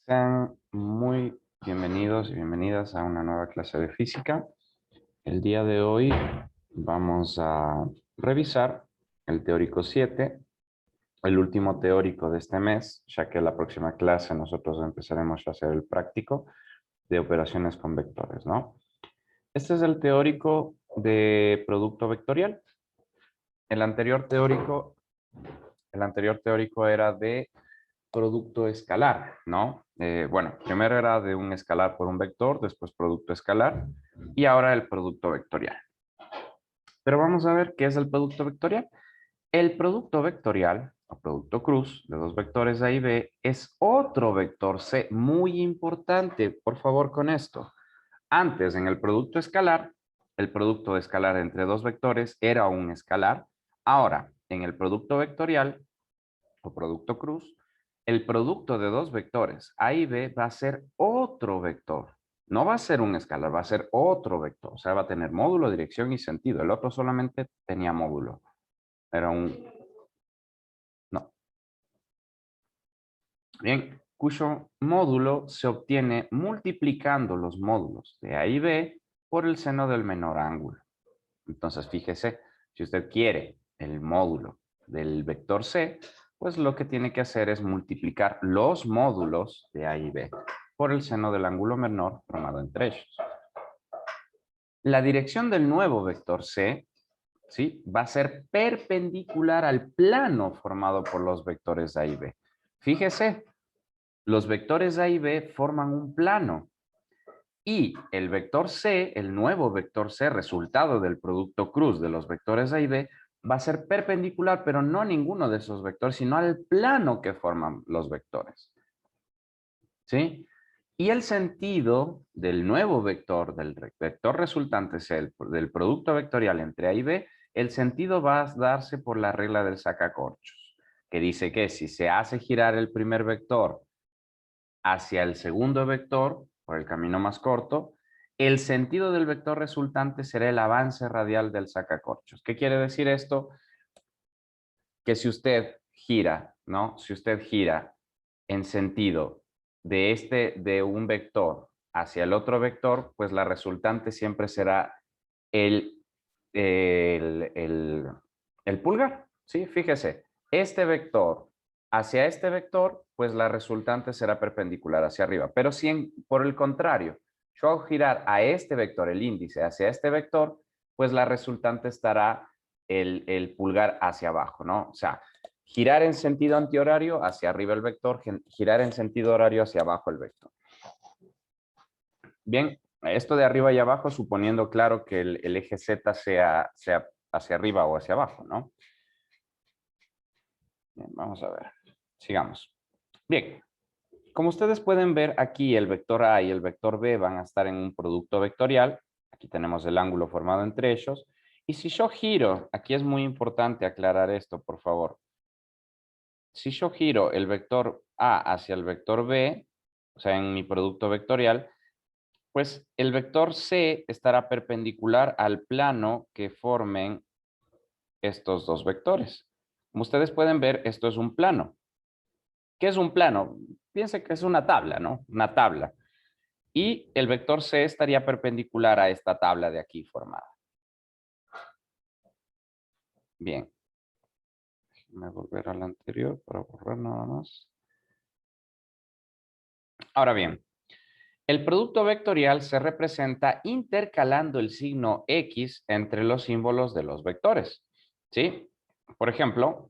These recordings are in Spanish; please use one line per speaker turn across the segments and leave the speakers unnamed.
Sean muy bienvenidos y bienvenidas a una nueva clase de física. El día de hoy vamos a revisar el teórico 7, el último teórico de este mes, ya que la próxima clase nosotros empezaremos a hacer el práctico de operaciones con vectores, ¿no? Este es el teórico de producto vectorial. El anterior teórico, el anterior teórico era de producto escalar, ¿no? Bueno, primero era de un escalar por un vector, después producto escalar y ahora el producto vectorial. Pero vamos a ver qué es el producto vectorial. El producto vectorial o producto cruz de dos vectores A y B es otro vector C muy importante, por favor, con esto. Antes, en el producto escalar, el producto escalar entre dos vectores era un escalar. Ahora, en el producto vectorial o producto cruz, el producto de dos vectores A y B va a ser otro vector. No va a ser un escalar, va a ser otro vector. O sea, va a tener módulo, dirección y sentido. El otro solamente tenía módulo. Era un... No. Bien, cuyo módulo se obtiene multiplicando los módulos de A y B por el seno del menor ángulo. Entonces, fíjese, si usted quiere el módulo del vector C, pues lo que tiene que hacer es multiplicar los módulos de A y B por el seno del ángulo menor formado entre ellos. La dirección del nuevo vector C, ¿sí?, va a ser perpendicular al plano formado por los vectores A y B. Fíjese, los vectores A y B forman un plano. Y el vector C, el nuevo vector C, resultado del producto cruz de los vectores A y B, va a ser perpendicular, pero no a ninguno de esos vectores, sino al plano que forman los vectores. ¿Sí? Y el sentido del nuevo vector, del vector resultante C, del producto vectorial entre A y B, el sentido va a darse por la regla del sacacorchos, que dice que si se hace girar el primer vector hacia el segundo vector, por el camino más corto, el sentido del vector resultante será el avance radial del sacacorchos. ¿Qué quiere decir esto? Que si usted gira, ¿no? Si usted gira en sentido de un vector hacia el otro vector, pues la resultante siempre será el, el, el, el pulgar, ¿sí? Fíjese, este vector hacia este vector, pues la resultante será perpendicular hacia arriba. Pero si por el contrario, yo hago girar a este vector, el índice, hacia este vector, pues la resultante estará el pulgar hacia abajo, ¿no? O sea, girar en sentido antihorario hacia arriba el vector, girar en sentido horario hacia abajo el vector. Bien, esto de arriba y abajo suponiendo, claro, que el eje Z sea hacia arriba o hacia abajo, ¿no? Bien, vamos a ver. Sigamos. Bien, como ustedes pueden ver, aquí el vector A y el vector B van a estar en un producto vectorial. Aquí tenemos el ángulo formado entre ellos. Y si yo giro, aquí es muy importante aclarar esto, por favor. Si yo giro el vector A hacia el vector B, o sea, en mi producto vectorial, pues el vector C estará perpendicular al plano que formen estos dos vectores. Como ustedes pueden ver, esto es un plano. ¿Qué es un plano? Piense que es una tabla, ¿no? Una tabla. Y el vector C estaría perpendicular a esta tabla de aquí formada. Bien. Déjenme volver a la anterior para borrar nada más. Ahora bien, el producto vectorial se representa intercalando el signo X entre los símbolos de los vectores. ¿Sí? Por ejemplo,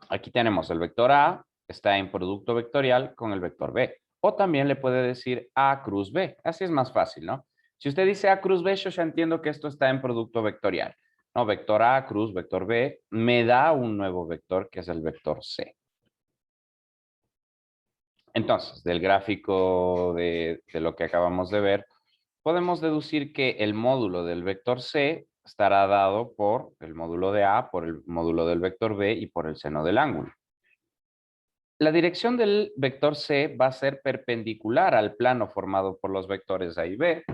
aquí tenemos el vector A, está en producto vectorial con el vector B. O también le puede decir A cruz B. Así es más fácil, ¿no? Si usted dice A cruz B, yo ya entiendo que esto está en producto vectorial. No, vector A cruz vector B me da un nuevo vector que es el vector C. Entonces, del gráfico de lo que acabamos de ver, podemos deducir que el módulo del vector C estará dado por el módulo de A, por el módulo del vector B y por el seno del ángulo. La dirección del vector C va a ser perpendicular al plano formado por los vectores A y B.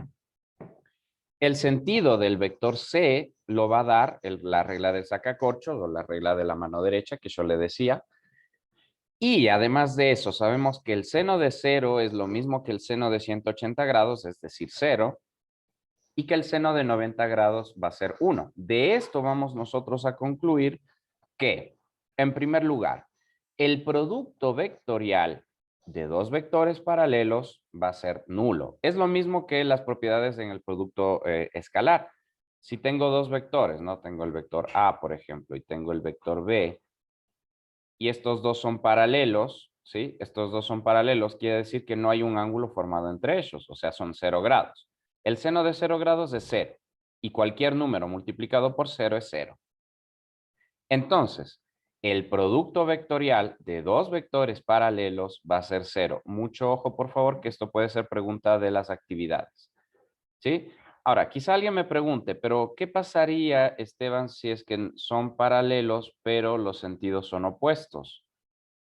El sentido del vector C lo va a dar la regla del sacacorchos o la regla de la mano derecha que yo le decía. Y además de eso, sabemos que el seno de 0 es lo mismo que el seno de 180 grados, es decir, 0, y que el seno de 90 grados va a ser 1. De esto vamos nosotros a concluir que, en primer lugar, el producto vectorial de dos vectores paralelos va a ser nulo. Es lo mismo que las propiedades en el producto escalar. Si tengo dos vectores, ¿no? Tengo el vector A, por ejemplo, y tengo el vector B, y estos dos son paralelos, ¿sí? Estos dos son paralelos, quiere decir que no hay un ángulo formado entre ellos, o sea, son 0 grados. El seno de 0 grados es 0, y cualquier número multiplicado por 0 es 0. Entonces, el producto vectorial de dos vectores paralelos va a ser 0. Mucho ojo, por favor, que esto puede ser pregunta de las actividades. ¿Sí? Ahora, quizá alguien me pregunte, pero ¿qué pasaría, Esteban, si es que son paralelos, pero los sentidos son opuestos?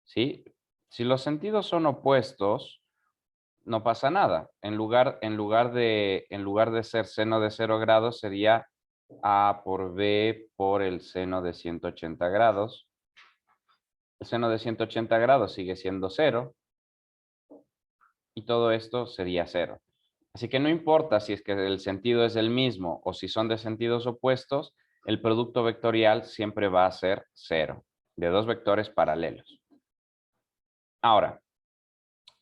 ¿Sí? Si los sentidos son opuestos, no pasa nada. En lugar de ser seno de 0 grados, sería A por B por el seno de 180 grados. El seno de 180 grados sigue siendo 0 y todo esto sería 0. Así que no importa si es que el sentido es el mismo o si son de sentidos opuestos, el producto vectorial siempre va a ser 0 de dos vectores paralelos. Ahora,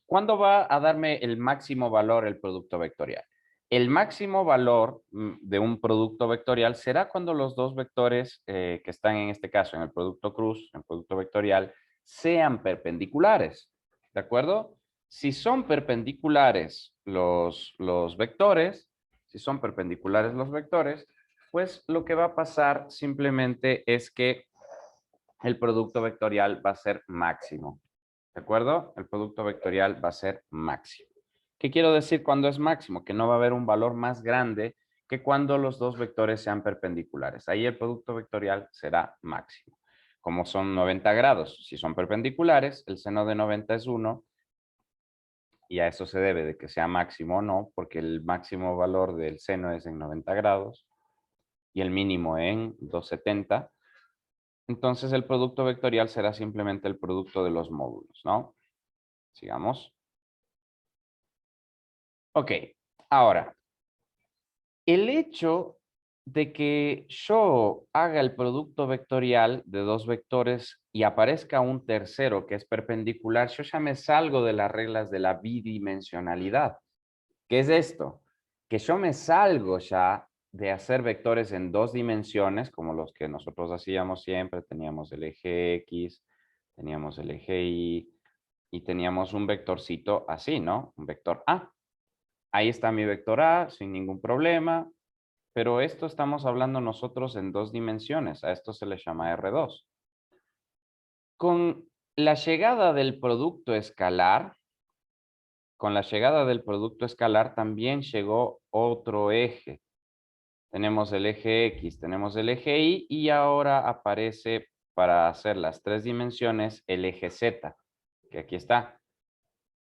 ¿cuándo va a darme el máximo valor el producto vectorial? El máximo valor de un producto vectorial será cuando los dos vectores que están en este caso en el producto cruz, en el producto vectorial, sean perpendiculares. ¿De acuerdo? Si son perpendiculares los vectores, si son perpendiculares los vectores, pues lo que va a pasar simplemente es que el producto vectorial va a ser máximo. ¿De acuerdo? El producto vectorial va a ser máximo. ¿Qué quiero decir cuando es máximo? Que no va a haber un valor más grande que cuando los dos vectores sean perpendiculares. Ahí el producto vectorial será máximo. Como son 90 grados, si son perpendiculares, el seno de 90 es 1 y a eso se debe de que sea máximo o no, porque el máximo valor del seno es en 90 grados y el mínimo en 270. Entonces el producto vectorial será simplemente el producto de los módulos, ¿no? Sigamos. Ok, ahora, el hecho de que yo haga el producto vectorial de dos vectores y aparezca un tercero que es perpendicular, yo ya me salgo de las reglas de la bidimensionalidad. ¿Qué es esto? Que yo me salgo ya de hacer vectores en dos dimensiones, como los que nosotros hacíamos siempre. Teníamos el eje X, teníamos el eje Y, y teníamos un vectorcito así, ¿no? Un vector A. Ahí está mi vector A sin ningún problema, pero esto estamos hablando nosotros en dos dimensiones. A esto se le llama R2. Con la llegada del producto escalar, también llegó otro eje. Tenemos el eje X, tenemos el eje Y y ahora aparece para hacer las tres dimensiones el eje Z, que aquí está.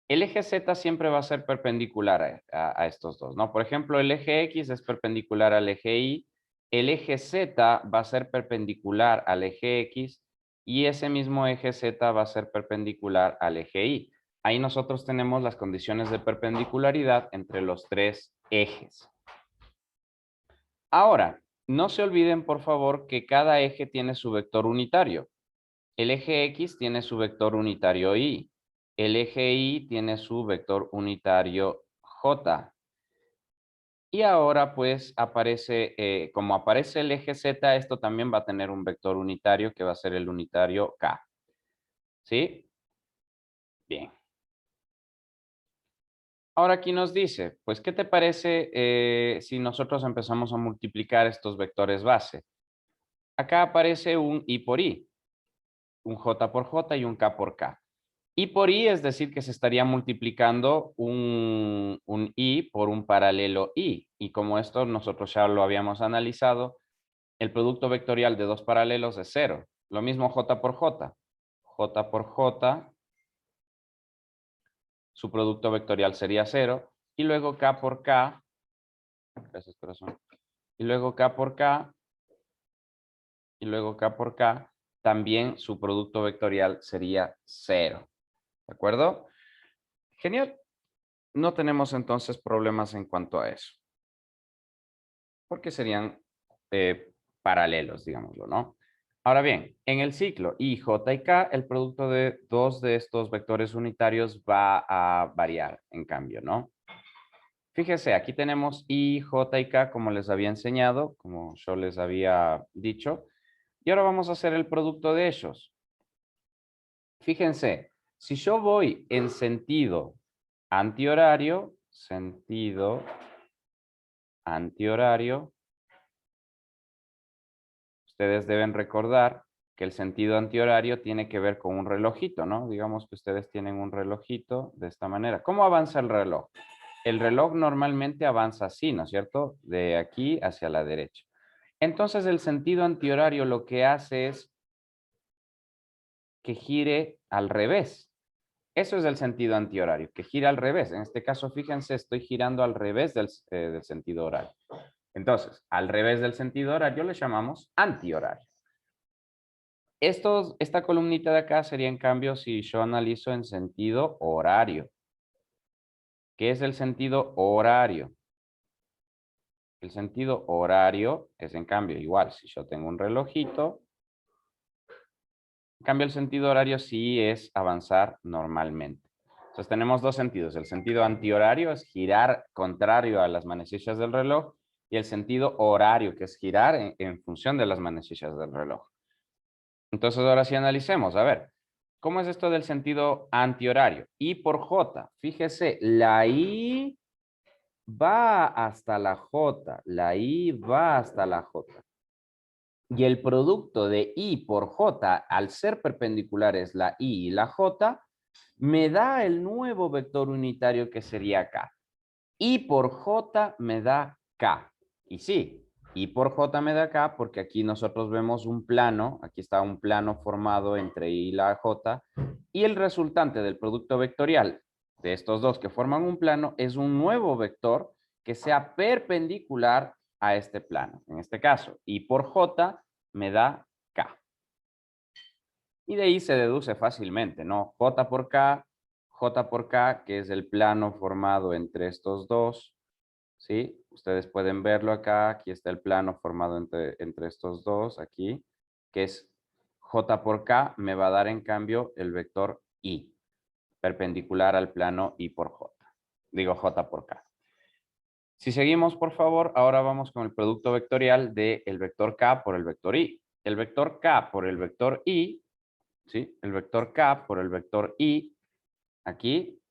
El eje Z siempre va a ser perpendicular a estos dos, ¿no? Por ejemplo, el eje X es perpendicular al eje Y, el eje Z va a ser perpendicular al eje X y ese mismo eje Z va a ser perpendicular al eje Y. Ahí nosotros tenemos las condiciones de perpendicularidad entre los tres ejes. Ahora, no se olviden, por favor, que cada eje tiene su vector unitario. El eje X tiene su vector unitario Y. El eje Y tiene su vector unitario J. Y ahora, pues, como aparece el eje Z, esto también va a tener un vector unitario que va a ser el unitario K. ¿Sí? Bien. Ahora aquí nos dice, pues, ¿qué te parece si nosotros empezamos a multiplicar estos vectores base? Acá aparece un I por I, un J por J y un K por K. I por I es decir que se estaría multiplicando un I por un paralelo I. Y como esto nosotros ya lo habíamos analizado, el producto vectorial de dos paralelos es 0. Lo mismo J por J. J por J, su producto vectorial sería 0. Y luego K por K, gracias corazón. Y luego K por K, y luego K por K, también su producto vectorial sería 0. ¿De acuerdo? Genial. No tenemos entonces problemas en cuanto a eso. Porque serían paralelos, digámoslo, ¿no? Ahora bien, en el ciclo I, J y K, el producto de dos de estos vectores unitarios va a variar, en cambio, ¿no? Fíjese, aquí tenemos I, J y K, como les había enseñado, como yo les había dicho. Y ahora vamos a hacer el producto de ellos. Fíjense, si yo voy en sentido antihorario, ustedes deben recordar que el sentido antihorario tiene que ver con un relojito, ¿no? Digamos que ustedes tienen un relojito de esta manera. ¿Cómo avanza el reloj? El reloj normalmente avanza así, ¿no es cierto? De aquí hacia la derecha. Entonces el sentido antihorario lo que hace es que gire al revés. Eso es el sentido antihorario, que gira al revés. En este caso, fíjense, estoy girando al revés del sentido horario. Entonces, al revés del sentido horario le llamamos antihorario. Esta columnita de acá sería en cambio si yo analizo en sentido horario. ¿Qué es el sentido horario? El sentido horario es en cambio igual. Si yo tengo un relojito, en cambio el sentido horario sí es avanzar normalmente. Entonces tenemos dos sentidos. El sentido antihorario es girar contrario a las manecillas del reloj y el sentido horario que es girar en función de las manecillas del reloj. Entonces ahora sí analicemos. A ver, ¿cómo es esto del sentido antihorario? I por J. Fíjese, la I va hasta la J. La I va hasta la J. Y el producto de I por J, al ser perpendiculares la I y la J, me da el nuevo vector unitario que sería K. I por J me da K. Y sí, I por J me da K porque aquí nosotros vemos un plano, aquí está un plano formado entre I y la J, y el resultante del producto vectorial de estos dos que forman un plano es un nuevo vector que sea perpendicular a este plano. En este caso, I por J me da K. Y de ahí se deduce fácilmente, ¿no? J por K, que es el plano formado entre estos dos, ¿sí? Ustedes pueden verlo acá, aquí está el plano formado entre estos dos, aquí, que es J por K, me va a dar en cambio el vector I, perpendicular al plano I por J. Digo J por K. Si seguimos, por favor, ahora vamos con el producto vectorial del vector K por el vector I. El vector K por el vector I, ¿sí? El vector K por el vector I, aquí,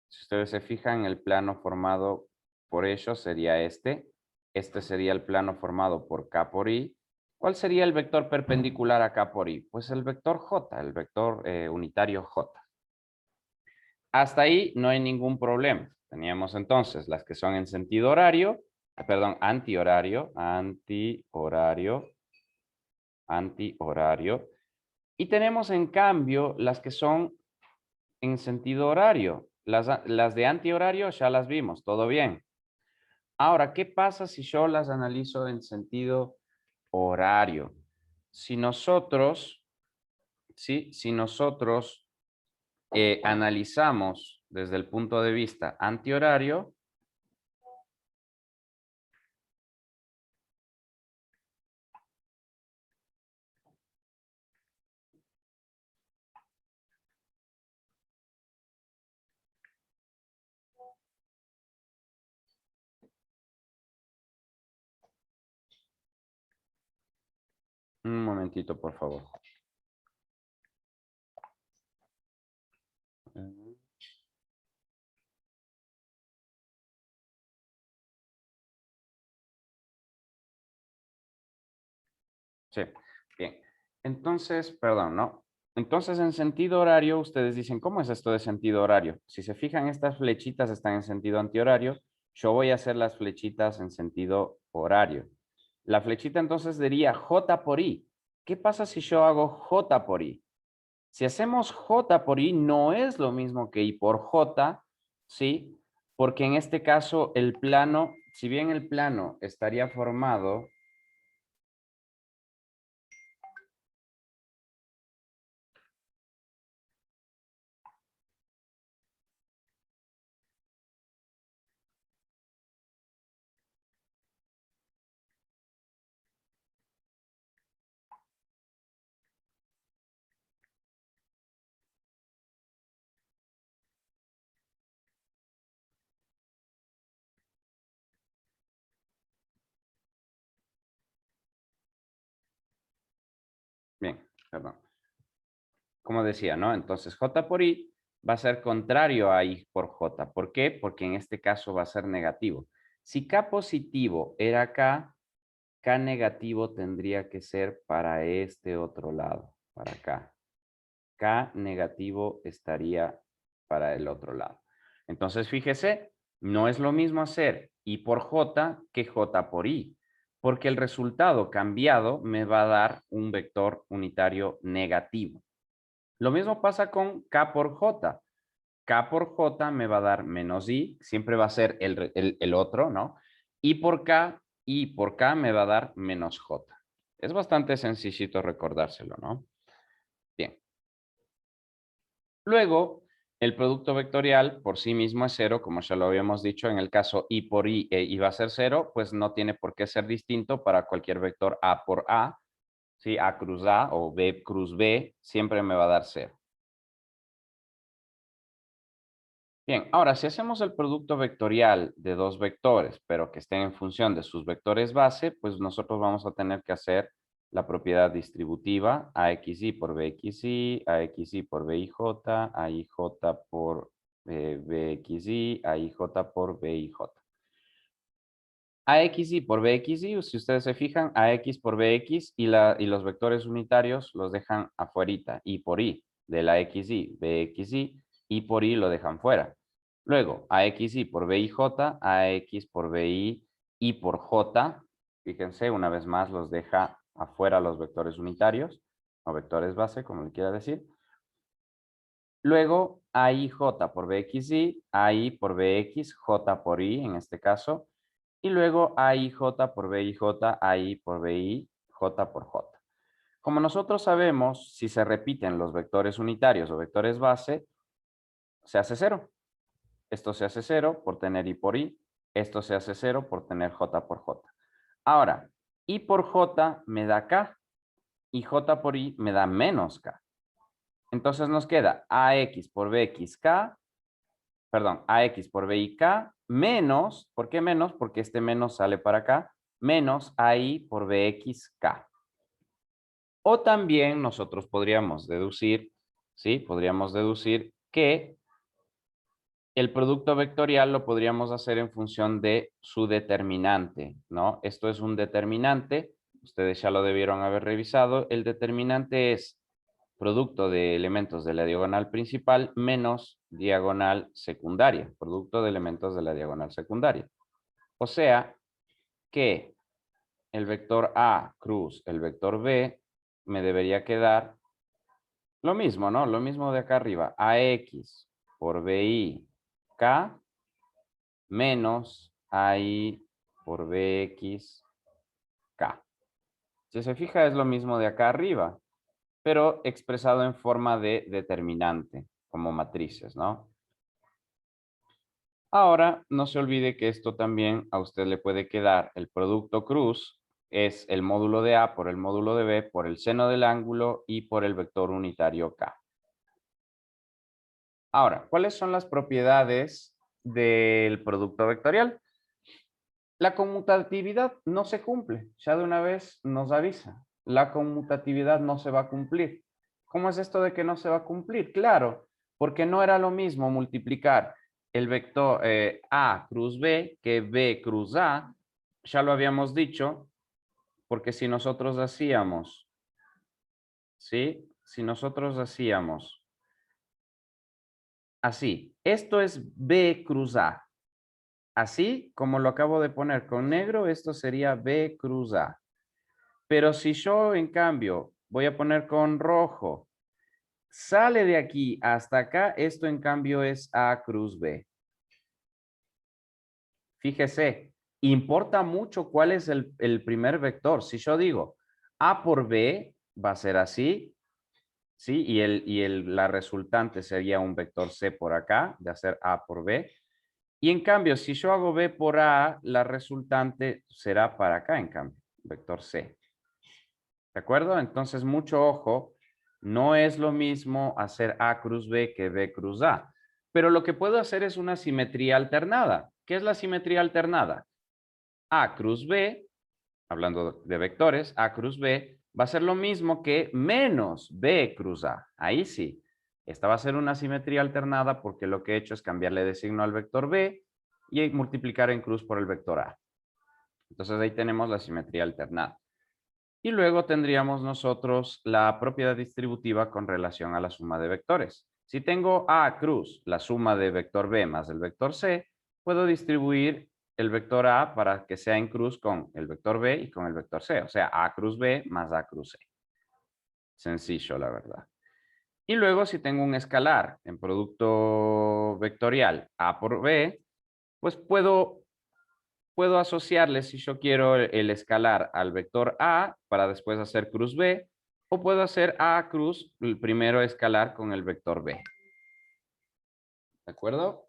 si ustedes se fijan, el plano formado por ellos sería este. Este sería el plano formado por K por I. ¿Cuál sería el vector perpendicular a K por I? Pues el vector J, el vector unitario J. Hasta ahí no hay ningún problema. Teníamos entonces las que son en sentido horario, perdón, antihorario. Y tenemos en cambio las que son en sentido horario. Las de antihorario ya las vimos, todo bien. Ahora, ¿qué pasa si yo las analizo en sentido horario? Si nosotros, ¿sí? Si nosotros analizamos desde el punto de vista antihorario, un momentito, por favor. Sí, bien. Entonces, perdón, ¿no? Entonces, en sentido horario, ustedes dicen, ¿cómo es esto de sentido horario? Si se fijan, estas flechitas están en sentido antihorario. Yo voy a hacer las flechitas en sentido horario. La flechita entonces diría J por I. ¿Qué pasa si yo hago J por I? Si hacemos J por I, no es lo mismo que I por J, ¿sí? Porque en este caso el plano, si bien el plano estaría formado Bien, perdón. Como decía, ¿no? Entonces, J por I va a ser contrario a I por J. ¿Por qué? Porque en este caso va a ser negativo. Si K positivo era K, K negativo tendría que ser para este otro lado, para acá. K negativo estaría para el otro lado. Entonces, fíjese, no es lo mismo hacer I por J que J por I, porque el resultado cambiado me va a dar un vector unitario negativo. Lo mismo pasa con K por J. K por J me va a dar menos I, siempre va a ser el otro, ¿no? I por K me va a dar menos J. Es bastante sencillito recordárselo, ¿no? Bien. Luego, el producto vectorial por sí mismo es cero, como ya lo habíamos dicho, en el caso I por I va a ser cero, pues no tiene por qué ser distinto para cualquier vector A por A, ¿sí? A cruz A o B cruz B, siempre me va a dar cero. Bien, ahora si hacemos el producto vectorial de dos vectores, pero que estén en función de sus vectores base, pues nosotros vamos a tener que hacer la propiedad distributiva AXI por BXI, AXI por BIJ, AIJ por BXI, AIJ por BIJ. AXI por BXI, si ustedes se fijan, AX por BX y los vectores unitarios los dejan afuerita, I por I, de la XI, BXI, I por I lo dejan fuera. Luego, AXI por BIJ, AX por BI, I por J, fíjense, una vez más los deja afuera los vectores unitarios, o vectores base, como le quiera decir. Luego, AIJ por BXI, AI por BX, J por I en este caso, y luego AIJ por BIJ, AI por BI, J por J. Como nosotros sabemos, si se repiten los vectores unitarios o vectores base, se hace cero. Esto se hace cero por tener I por I. Esto se hace cero por tener J por J. Ahora, I por J me da K y J por I me da menos K. Entonces nos queda AX por BXK, perdón, AX por BIK menos, ¿por qué menos? Porque este menos sale para acá, menos AI por BXK. O también nosotros podríamos deducir, ¿sí? Podríamos deducir que el producto vectorial lo podríamos hacer en función de su determinante, ¿no? Esto es un determinante, ustedes ya lo debieron haber revisado. El determinante es producto de elementos de la diagonal principal menos diagonal secundaria, producto de elementos de la diagonal secundaria. O sea que el vector A cruz el vector B me debería quedar lo mismo, ¿no? Lo mismo de acá arriba, AX por BI K menos AI por BX K. Si se fija es lo mismo de acá arriba, pero expresado en forma de determinante, como matrices, ¿no? Ahora, no se olvide que esto también a usted le puede quedar el producto cruz, es el módulo de A por el módulo de B por el seno del ángulo y por el vector unitario K. Ahora, ¿cuáles son las propiedades del producto vectorial? La conmutatividad no se cumple, ya de una vez nos avisa. La conmutatividad no se va a cumplir. ¿Cómo es esto de que no se va a cumplir? Claro, porque no era lo mismo multiplicar el vector A cruz B que B cruz A. Ya lo habíamos dicho, porque si nosotros hacíamos, ¿sí? Si nosotros hacíamos así, esto es B cruz A. Así como lo acabo de poner con negro, esto sería B cruz A. Pero si yo, en cambio, voy a poner con rojo, sale de aquí hasta acá, esto en cambio es A cruz B. Fíjese, importa mucho cuál es el primer vector. Si yo digo A por B, va a ser así, ¿sí? La resultante sería un vector C por acá, de hacer A por B. Y en cambio, si yo hago B por A, la resultante será para acá, en cambio, vector C. ¿De acuerdo? Entonces, mucho ojo, no es lo mismo hacer A cruz B que B cruz A. Pero lo que puedo hacer es una simetría alternada. ¿Qué es la simetría alternada? A cruz B, hablando de vectores, A cruz B va a ser lo mismo que menos B cruz A. Ahí sí. Esta va a ser una simetría alternada porque lo que he hecho es cambiarle de signo al vector B y multiplicar en cruz por el vector A. Entonces ahí tenemos la simetría alternada. Y luego tendríamos nosotros la propiedad distributiva con relación a la suma de vectores. Si tengo A cruz, la suma de vector B más el vector C, puedo distribuir el vector A para que sea en cruz con el vector B y con el vector C. O sea, A cruz B más A cruz C. Sencillo, la verdad. Y luego si tengo un escalar en producto vectorial A por B, pues puedo asociarle si yo quiero el escalar al vector A para después hacer cruz B, o puedo hacer A cruz el primero escalar con el vector B. ¿De acuerdo?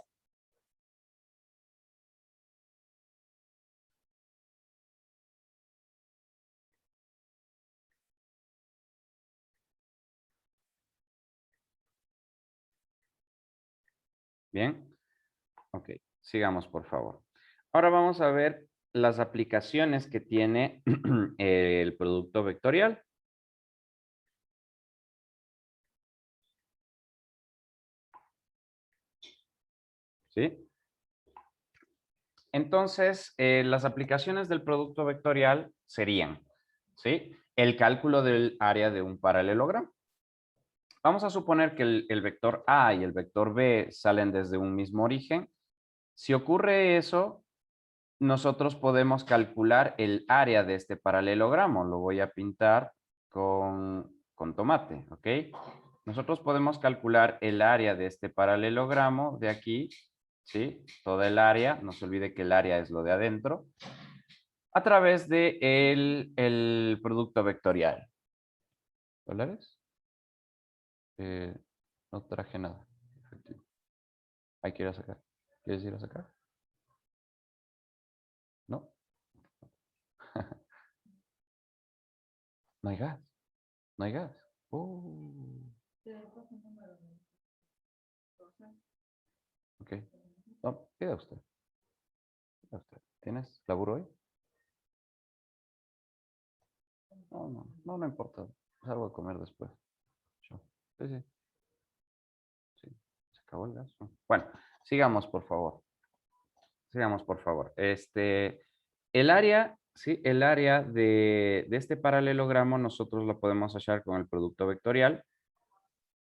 Bien. Ok, sigamos por favor. Ahora vamos a ver las aplicaciones que tiene el producto vectorial. ¿Sí? Entonces, las aplicaciones del producto vectorial serían, ¿sí? El cálculo del área de un paralelogramo. Vamos a suponer que el vector A y el vector B salen desde un mismo origen. Si ocurre eso, nosotros podemos calcular el área de este paralelogramo. Lo voy a pintar con tomate, ¿ok? Nosotros podemos calcular el área de este paralelogramo de aquí, ¿sí? Toda el área, no se olvide que el área es lo de adentro, a través de el producto vectorial. ¿Dólares? No traje nada. Efectivo. Hay que ir a sacar. ¿Quieres ir a sacar? No. No hay gas. No hay gas. Ok. No, pida usted. Pida usted. ¿Tienes laburo hoy? No importa. Salgo a comer después. Yo. Sí, sí, sí. Se acabó el gas. No. Bueno, sigamos, por favor. Sigamos, por favor. El área, ¿sí? El área de este paralelogramo nosotros lo podemos hallar con el producto vectorial.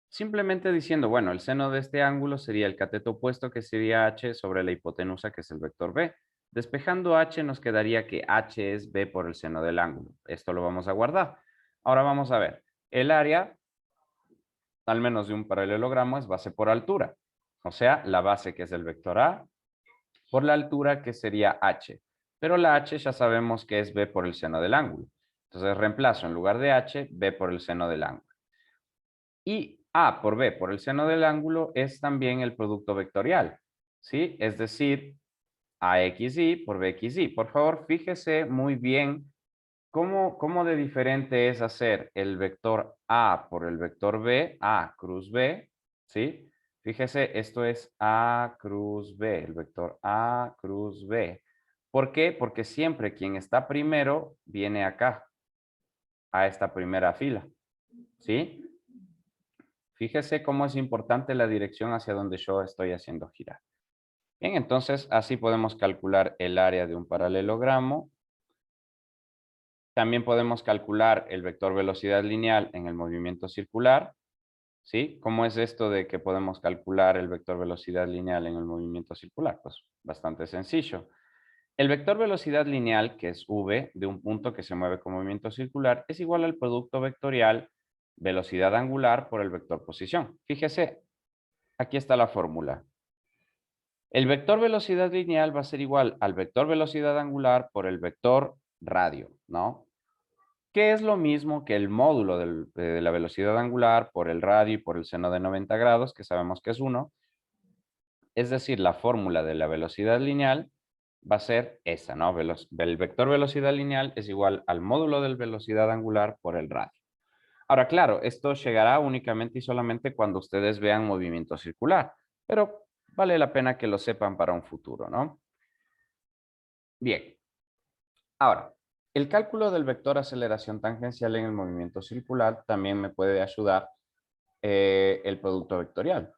Simplemente diciendo, bueno, el seno de este ángulo sería el cateto opuesto, que sería h, sobre la hipotenusa, que es el vector b. Despejando h nos quedaría que h es b por el seno del ángulo. Esto lo vamos a guardar. Ahora vamos a ver. El área, al menos de un paralelogramo, es base por altura. O sea, la base, que es el vector a, por la altura, que sería h. Pero la h ya sabemos que es b por el seno del ángulo. Entonces reemplazo en lugar de h, b por el seno del ángulo. Y A por B por el seno del ángulo es también el producto vectorial, ¿sí? Es decir, AXY por BXY. Por favor, fíjese muy bien cómo de diferente es hacer el vector A por el vector B, A cruz B, ¿sí? Fíjese, esto es A cruz B, el vector A cruz B. ¿Por qué? Porque siempre quien está primero viene acá, a esta primera fila, ¿sí? Fíjese cómo es importante la dirección hacia donde yo estoy haciendo girar. Bien, entonces así podemos calcular el área de un paralelogramo. También podemos calcular el vector velocidad lineal en el movimiento circular. ¿Sí? ¿Cómo es esto de que podemos calcular el vector velocidad lineal en el movimiento circular? Pues bastante sencillo. El vector velocidad lineal, que es v, de un punto que se mueve con movimiento circular, es igual al producto vectorial velocidad angular por el vector posición. Fíjese, aquí está la fórmula. El vector velocidad lineal va a ser igual al vector velocidad angular por el vector radio, ¿no? Que es lo mismo que el módulo de la velocidad angular por el radio y por el seno de 90 grados, que sabemos que es 1. Es decir, la fórmula de la velocidad lineal va a ser esa, ¿no? El vector velocidad lineal es igual al módulo de velocidad angular por el radio. Ahora, claro, esto llegará únicamente y solamente cuando ustedes vean movimiento circular, pero vale la pena que lo sepan para un futuro, ¿no? Bien. Ahora, El cálculo del vector aceleración tangencial en el movimiento circular también me puede ayudar el producto vectorial.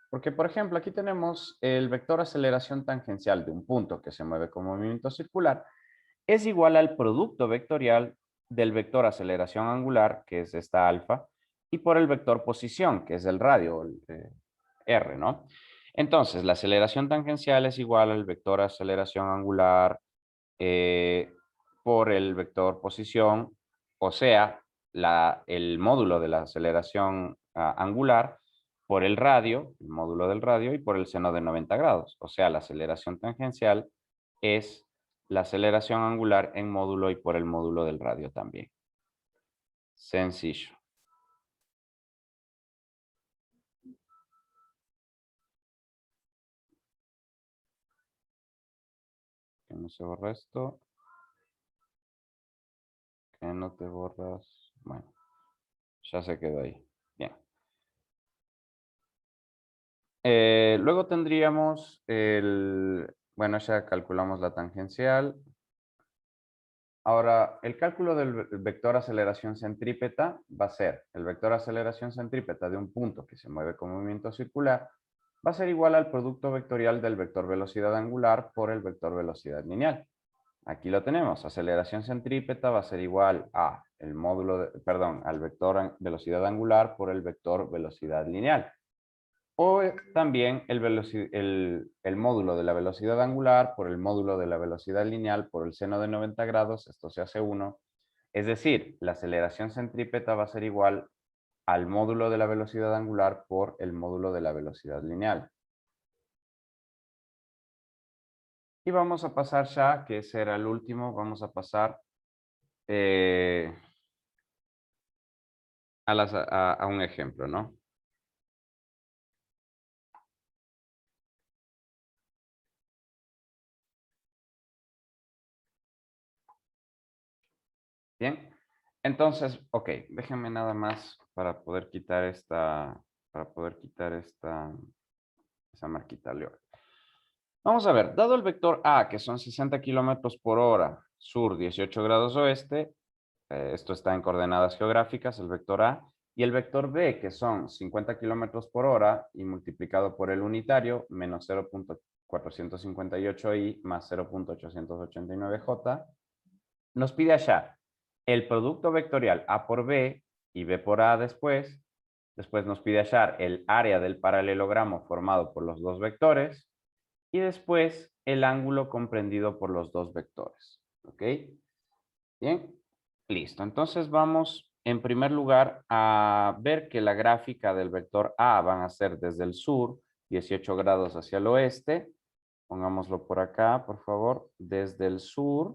Porque, por ejemplo, aquí tenemos el vector aceleración tangencial de un punto que se mueve con movimiento circular es igual al producto vectorial del vector aceleración angular, que es esta alfa, y por el vector posición, que es el radio, el, r, ¿no? Entonces, la aceleración tangencial es igual al vector aceleración angular por el vector posición, o sea, el módulo de la aceleración angular por el radio, el módulo del radio, y por el seno de 90 grados. O sea, la aceleración tangencial es la aceleración angular en módulo y por el módulo del radio también. Sencillo. Que no se borra esto. Que no te borras. Bueno, ya se quedó ahí. Bien. Luego tendríamos bueno, ya calculamos la tangencial. Ahora, el cálculo del vector aceleración centrípeta va a ser el vector aceleración centrípeta de un punto que se mueve con movimiento circular va a ser igual al producto vectorial del vector velocidad angular por el vector velocidad lineal. Aquí lo tenemos. Aceleración centrípeta va a ser igual a el módulo, al vector velocidad angular por el vector velocidad lineal. O también el módulo de la velocidad angular por el módulo de la velocidad lineal por el seno de 90 grados, esto se hace 1. Es decir, la aceleración centrípeta va a ser igual al módulo de la velocidad angular por el módulo de la velocidad lineal. Y vamos a pasar ya, que ese era el último, vamos a pasar a un ejemplo, ¿no? Bien. Entonces, ok, déjenme nada más para poder quitar esta esa marquita. Vamos a ver, dado el vector A, que son 60 kilómetros por hora, sur 18 grados oeste, esto está en coordenadas geográficas, el vector A, y el vector B, que son 50 kilómetros por hora, y multiplicado por el unitario, menos 0.458i más 0.889j, nos pide hallar el producto vectorial A por B y B por A después nos pide hallar el área del paralelogramo formado por los dos vectores, y después el ángulo comprendido por los dos vectores. ¿Ok? Bien, listo. Entonces vamos en primer lugar a ver que la gráfica del vector A van a ser desde el sur, 18 grados hacia el oeste. Pongámoslo por acá, por favor. Desde el sur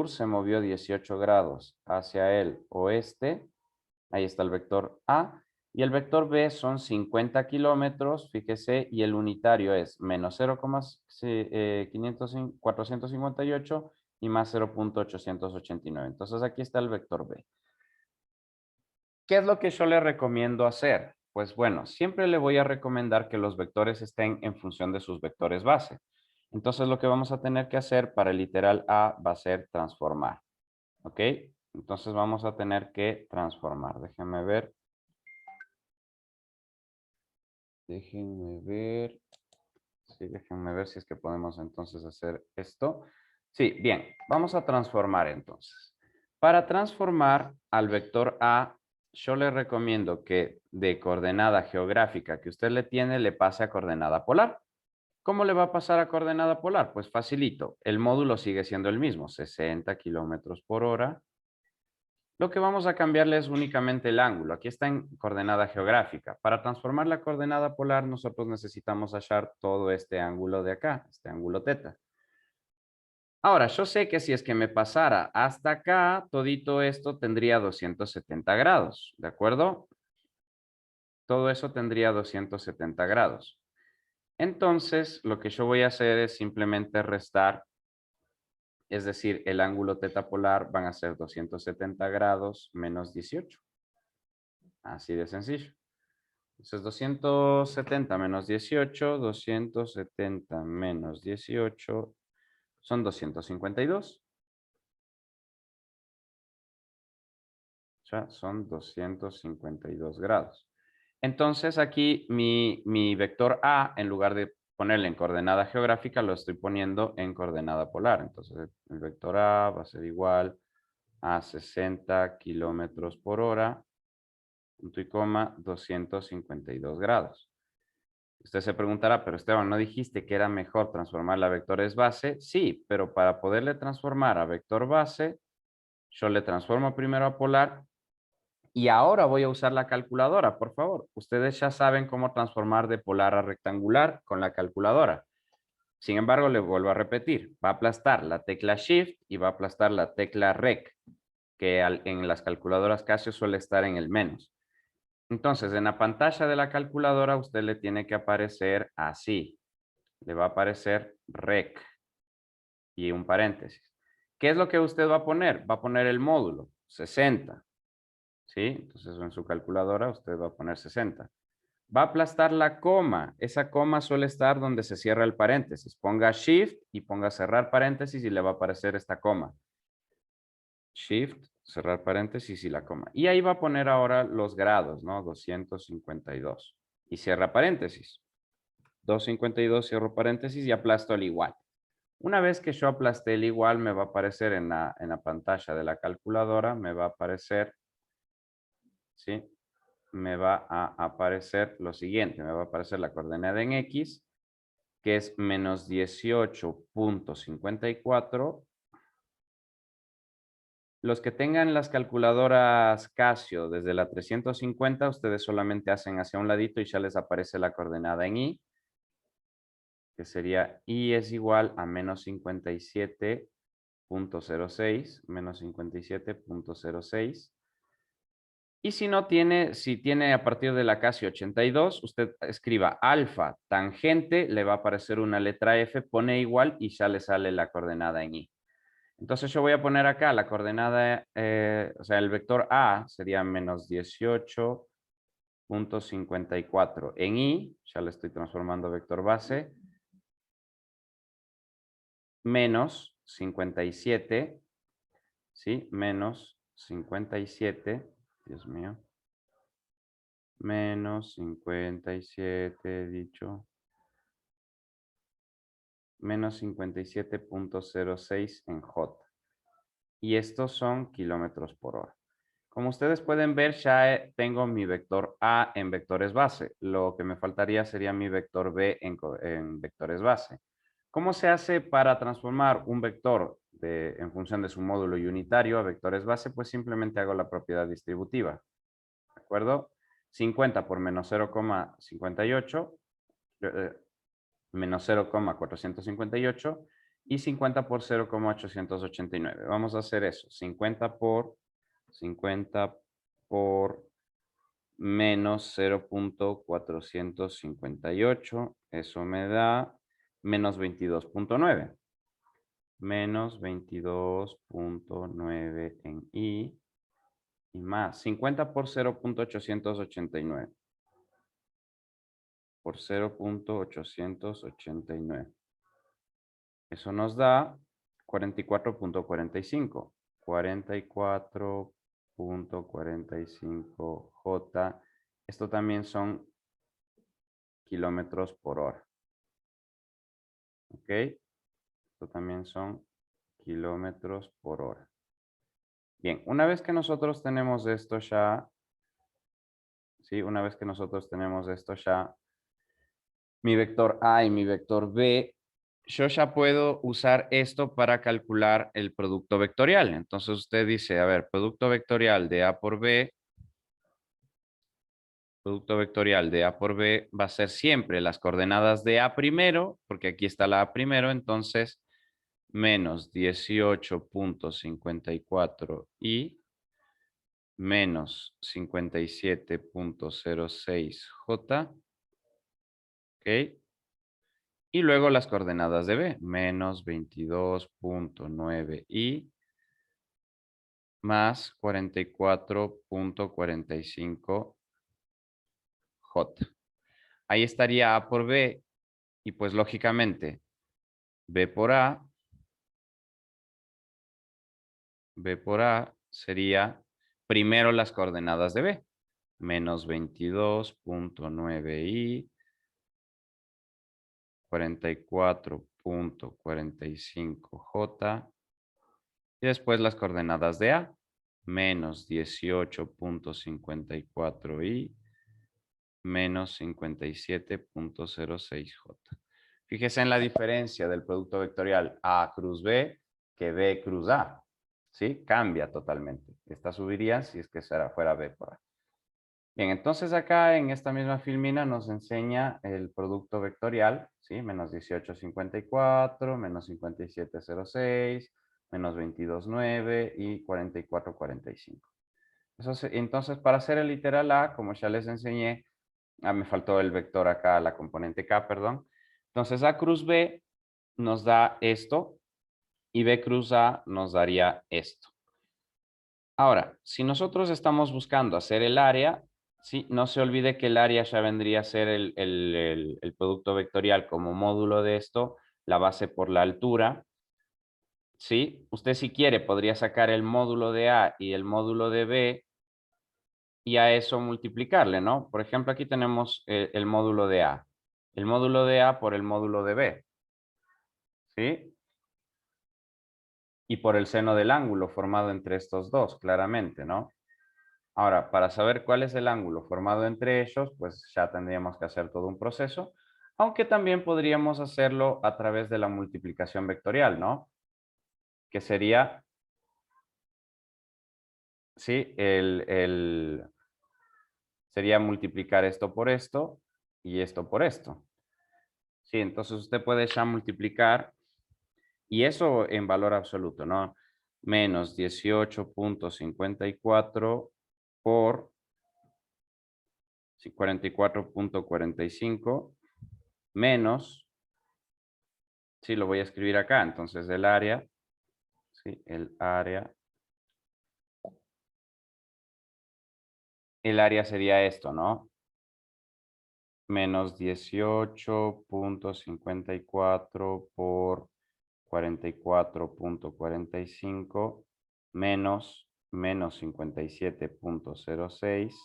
se movió 18 grados hacia el oeste. Ahí está el vector A. Y el vector B son 50 kilómetros, fíjese, y el unitario es menos 0,458 y más 0.889. Entonces aquí está el vector B. ¿Qué es lo que yo le recomiendo hacer? Pues bueno, siempre le voy a recomendar que los vectores estén en función de sus vectores base. Entonces lo que vamos a tener que hacer para el literal A va a ser transformar. ¿Ok? Entonces vamos a tener que transformar. Déjenme ver. Déjenme ver. Sí, déjenme ver si es que podemos entonces hacer esto. Sí, bien. Vamos a transformar entonces. Para transformar al vector A, yo le recomiendo que de coordenada geográfica que usted le tiene, le pase a coordenada polar. ¿Cómo le va a pasar a coordenada polar? Pues facilito. El módulo sigue siendo el mismo, 60 kilómetros por hora. Lo que vamos a cambiarle es únicamente el ángulo. Aquí está en coordenada geográfica. Para transformar la coordenada polar, nosotros necesitamos hallar todo este ángulo de acá, este ángulo teta. Ahora, yo sé que si es que me pasara hasta acá, todito esto tendría 270 grados, ¿de acuerdo? Todo eso tendría 270 grados. Entonces, lo que yo voy a hacer es simplemente restar, es decir, el ángulo teta polar van a ser 270 grados menos 18. Así de sencillo. Entonces 270 menos 18, 270 menos 18 son 252. sea, son 252 grados. Entonces aquí mi vector A, en lugar de ponerle en coordenada geográfica, lo estoy poniendo en coordenada polar. Entonces el vector A va a ser igual a 60 kilómetros por hora, punto y coma, 252 grados. Usted se preguntará, pero Esteban, ¿no dijiste que era mejor transformarla a vectores base? Sí, pero para poderle transformar a vector base, yo le transformo primero a polar y ahora voy a usar la calculadora, por favor. Ustedes ya saben cómo transformar de polar a rectangular con la calculadora. Sin embargo, le vuelvo a repetir. Va a aplastar la tecla Shift y va a aplastar la tecla Rec, que en las calculadoras Casio suele estar en el menos. Entonces, en la pantalla de la calculadora, usted le tiene que aparecer así. Le va a aparecer Rec y un paréntesis. ¿Qué es lo que usted va a poner? Va a poner el módulo, 60. ¿Sí? Entonces, en su calculadora usted va a poner 60. Va a aplastar la coma. Esa coma suele estar donde se cierra el paréntesis. Ponga Shift y ponga cerrar paréntesis y le va a aparecer esta coma. Shift, cerrar paréntesis y la coma. Y ahí va a poner ahora los grados, ¿no? 252. Y cierra paréntesis. 252, cierro paréntesis y aplasto el igual. Una vez que yo aplasté el igual, me va a aparecer en la pantalla de la calculadora, me va a aparecer, ¿sí? Me va a aparecer lo siguiente, me va a aparecer la coordenada en X, que es menos 18.54. Los que tengan las calculadoras Casio desde la 350, ustedes solamente hacen hacia un ladito y ya les aparece la coordenada en Y, que sería Y es igual a menos 57.06, menos 57.06. Y si no tiene, si tiene a partir de la Casio 82, usted escriba alfa tangente, le va a aparecer una letra F, pone igual y ya le sale la coordenada en Y. Entonces yo voy a poner acá la coordenada, o sea, el vector A sería menos 18.54. En Y, ya le estoy transformando a vector base, menos 57, ¿sí? Menos 57, Dios mío. Menos 57, dicho. Menos 57.06 en J. Y estos son kilómetros por hora. Como ustedes pueden ver, ya tengo mi vector A en vectores base. Lo que me faltaría sería mi vector B en vectores base. ¿Cómo se hace para transformar un vector en función de su módulo y unitario a vectores base? Pues simplemente hago la propiedad distributiva. ¿De acuerdo? 50 por menos 0,58, menos 0,458 y 50 por 0,889. Vamos a hacer eso. 50 por menos 0.458. Eso me da menos 22.9. Menos 22.9 en Y. Y más 50 por 0.889. Por 0.889. Eso nos da 44.45. 44.45 J. Esto también son kilómetros por hora. ¿Ok? Esto también son kilómetros por hora. Bien, una vez que nosotros tenemos esto ya, ¿sí? Una vez que nosotros tenemos esto ya, mi vector A y mi vector B, yo ya puedo usar esto para calcular el producto vectorial. Entonces usted dice, a ver, producto vectorial de A por B, producto vectorial de A por B va a ser siempre las coordenadas de A primero, porque aquí está la A primero, entonces menos 18.54 y menos 57.06 J, ¿ok? Y luego las coordenadas de B, menos 22.9 y más 44.45 J. Ahí estaría A por B y pues lógicamente B por A sería primero las coordenadas de B. Menos 22.9i, 44.45j. Y después las coordenadas de A. Menos 18.54i, menos 57.06j. Fíjese en la diferencia del producto vectorial A cruz B que B cruz A. ¿Sí? Cambia totalmente. Esta subiría si es que fuera B por A. Bien, entonces acá en esta misma filmina nos enseña el producto vectorial, ¿sí? Menos 18.54, menos 57.06, menos 22.9 y 44.45. Entonces, para hacer el literal A, como ya les enseñé, me faltó el vector acá, la componente K, perdón. Entonces, A cruz B nos da esto y B cruz A nos daría esto. Ahora, si nosotros estamos buscando hacer el área, ¿sí? No se olvide que el área ya vendría a ser el producto vectorial como módulo de esto, la base por la altura. ¿Sí? Usted si quiere podría sacar el módulo de A y el módulo de B y a eso multiplicarle, ¿no? Por ejemplo, aquí tenemos el módulo de A. El módulo de A por el módulo de B. ¿Sí? Y por el seno del ángulo formado entre estos dos, claramente, ¿no? Ahora, para saber cuál es el ángulo formado entre ellos, pues ya tendríamos que hacer todo un proceso, aunque también podríamos hacerlo a través de la multiplicación vectorial, ¿no? Que sería, sí, sería multiplicar esto por esto y esto por esto. Sí, entonces usted puede ya multiplicar, y eso en valor absoluto, ¿no? Menos 18.54 por 44.45 menos, sí, lo voy a escribir acá, entonces el área, sí, el área sería esto, ¿no? Menos 18.54 por 44.45 menos 57.06,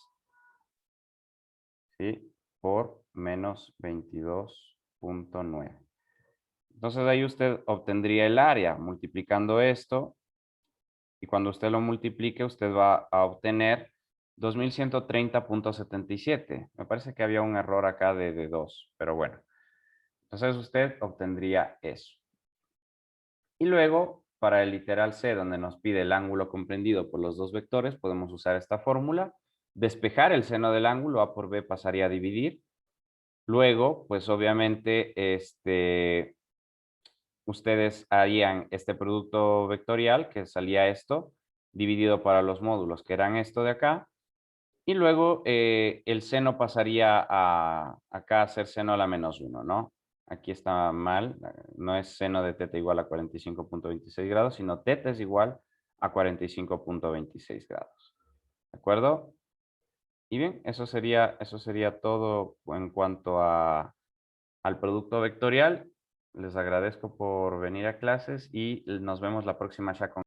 ¿sí? Por menos 22.9. Entonces ahí usted obtendría el área multiplicando esto y cuando usted lo multiplique usted va a obtener 2130.77. Me parece que había un error acá de 2, pero bueno. Entonces usted obtendría eso. Y luego, para el literal C, donde nos pide el ángulo comprendido por los dos vectores, podemos usar esta fórmula. Despejar el seno del ángulo, A por B pasaría a dividir. Luego, pues obviamente, ustedes harían este producto vectorial, que salía esto, dividido para los módulos, que eran esto de acá. Y luego el seno pasaría acá a ser seno a la menos 1, ¿no? Aquí está mal, no es seno de teta igual a 45.26 grados, sino teta es igual a 45.26 grados. ¿De acuerdo? Y bien, eso sería todo en cuanto al producto vectorial. Les agradezco por venir a clases y nos vemos la próxima ya con